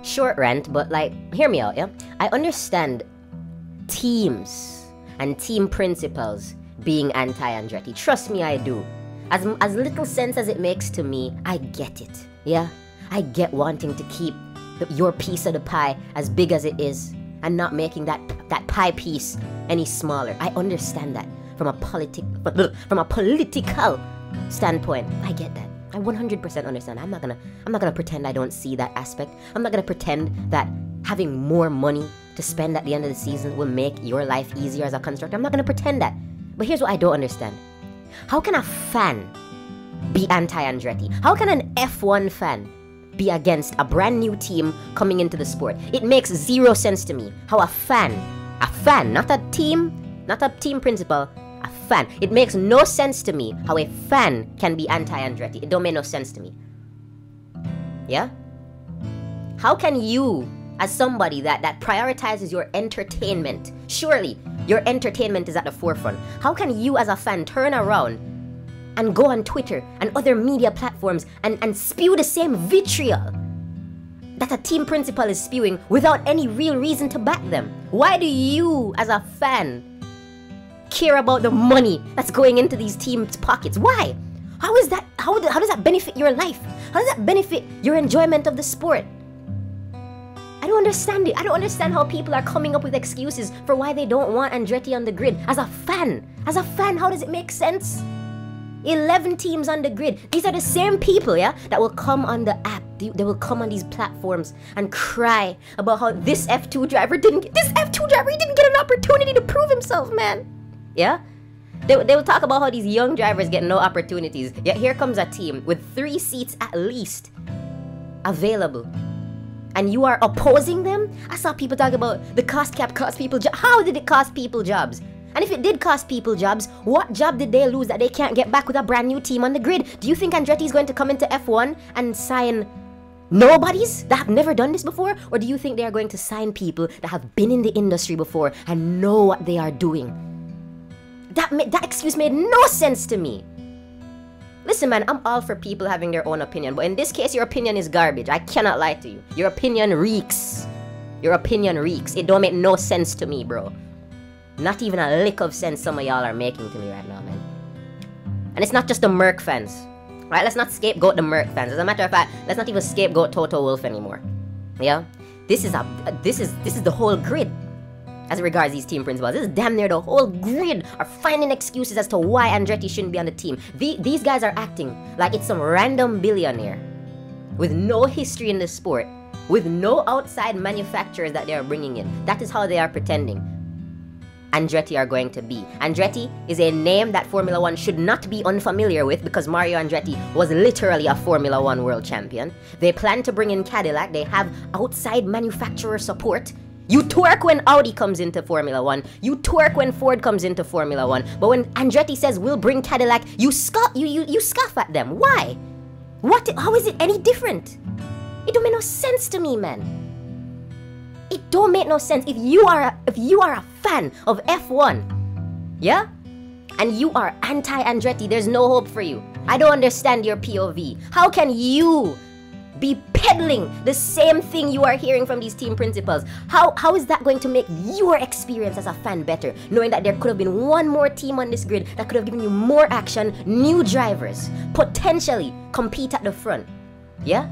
short rant, but like, hear me out, yeah? I understand teams and team principals being anti-Andretti. Trust me, I do. As little sense as it makes to me, I get it, yeah? I get wanting to keep your piece of the pie as big as it is and not making that pie piece any smaller. I understand that from a political standpoint. I get that. I 100% understand. I'm not gonna pretend I don't see that aspect. I'm not gonna pretend that having more money to spend at the end of the season will make your life easier as a constructor. I'm not gonna pretend that. But here's what I don't understand. How can a fan be anti-Andretti? How can an F1 fan be against a brand new team coming into the sport? It makes zero sense to me how a fan, not a team principal, a fan. It makes no sense to me how a fan can be anti-Andretti. It don't make no sense to me. Yeah? How can you, as somebody that prioritizes your entertainment, surely your entertainment is at the forefront, how can you as a fan turn around and go on Twitter and other media platforms and spew the same vitriol that a team principal is spewing without any real reason to back them? Why do you, as a fan, care about the money that's going into these teams' pockets? Why? How is that? How does that benefit your life? How does that benefit your enjoyment of the sport? I don't understand it. I don't understand how people are coming up with excuses for why they don't want Andretti on the grid. As a fan, how does it make sense? 11 teams on the grid. These are the same people, yeah, that will come on the app. They will come on these platforms and cry about how this F2 driver didn't get an opportunity to prove himself, man. Yeah? They will talk about how these young drivers get no opportunities. Yet here comes a team with 3 seats at least available. And you are opposing them? I saw people talk about the cost cap cost people jobs. How did it cost people jobs? And if it did cost people jobs, what job did they lose that they can't get back with a brand new team on the grid? Do you think Andretti is going to come into F1 and sign nobodies that have never done this before? Or do you think they are going to sign people that have been in the industry before and know what they are doing? That excuse made no sense to me. Listen, man, I'm all for people having their own opinion, but in this case, your opinion is garbage. I cannot lie to you. Your opinion reeks. Your opinion reeks. It don't make no sense to me, bro. Not even a lick of sense some of y'all are making to me right now, man. And it's not just the Merc fans. Right? Let's not scapegoat the Merc fans. As a matter of fact, let's not even scapegoat Toto Wolff anymore. Yeah? This is the whole grid. As regards these team principals, this is damn near the whole grid are finding excuses as to why Andretti shouldn't be on the team. These guys are acting like it's some random billionaire with no history in the sport, with no outside manufacturers that they are bringing in. That is how they are pretending Andretti are going to be. Andretti is a name that Formula 1 should not be unfamiliar with because Mario Andretti was literally a Formula 1 world champion. They plan to bring in Cadillac. They have outside manufacturer support. You twerk when Audi comes into Formula 1. You twerk when Ford comes into Formula 1. But when Andretti says we'll bring Cadillac, you scoff at them. Why? How is it any different? It don't make no sense to me, man. It don't make no sense. If you are a fan of F1, yeah? And you are anti-Andretti, there's no hope for you. I don't understand your POV. How can you be peddling the same thing you are hearing from these team principals? How is that going to make your experience as a fan better, knowing that there could have been one more team on this grid that could have given you more action, new drivers, potentially compete at the front? Yeah?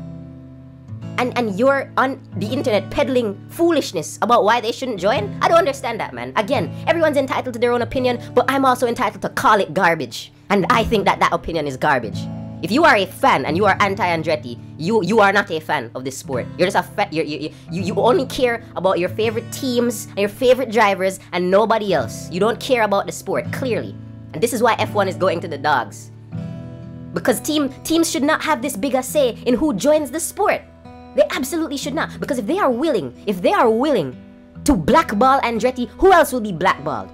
And you're on the internet peddling foolishness about why they shouldn't join? I don't understand that, man. Again, everyone's entitled to their own opinion, but I'm also entitled to call it garbage. And I think that opinion is garbage. If you are a fan and you are anti-Andretti, you are not a fan of this sport. You're just you only care about your favorite teams and your favorite drivers and nobody else. You don't care about the sport, clearly. And this is why F1 is going to the dogs. Because teams should not have this big a say in who joins the sport. They absolutely should not. Because if they are willing to blackball Andretti, who else will be blackballed?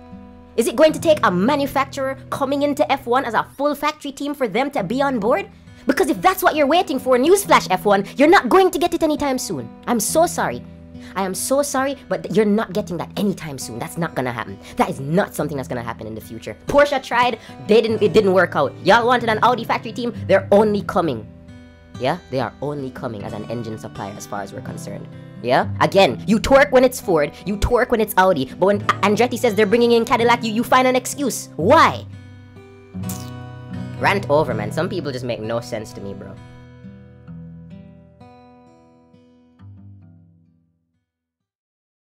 Is it going to take a manufacturer coming into F1 as a full factory team for them to be on board? Because if that's what you're waiting for, newsflash F1, you're not going to get it anytime soon. I'm so sorry. I am so sorry, but you're not getting that anytime soon. That's not gonna happen. That is not something that's gonna happen in the future. Porsche tried, it didn't work out. Y'all wanted an Audi factory team, they're only coming. Yeah, they are only coming as an engine supplier as far as we're concerned. Yeah? Again, you twerk when it's Ford, you twerk when it's Audi, but when Andretti says they're bringing in Cadillac, you find an excuse. Why? Rant over, man. Some people just make no sense to me, bro.